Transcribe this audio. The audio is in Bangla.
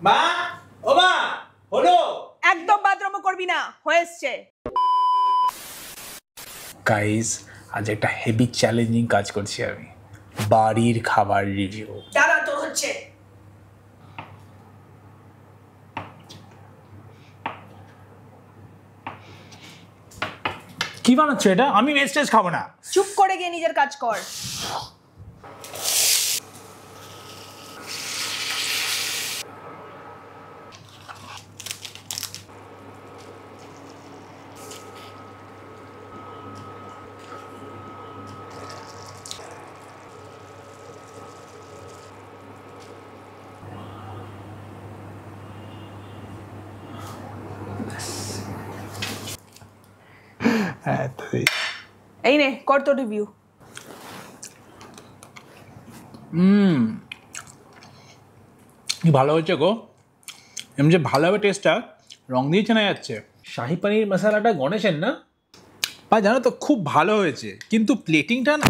মা, ও মা, হলো? একদম বাথরুমও করবি না, হয়েছে। গাইস, আজ একটা হেভি চ্যালেঞ্জিং কাজ করছি আমি। বাড়ির খাবার রিভিউ। দাঁড়া, তোর হচ্ছে। কি বানাচ্ছ এটা? আমি ওয়েস্টেজ খাবো না। চুপ করে গিয়ে নিজের কাজ কর। হ্যাঁ, এই নে, কর তো রিভিউ। কি ভালো হয়েছে গো। এমনি যে ভালো হবে টেস্টটা, রং দিয়ে চেনা যাচ্ছে। শাহি পানির মশলাটা গণেশের না? বা জানো তো খুব ভালো হয়েছে, কিন্তু প্লেটিংটা না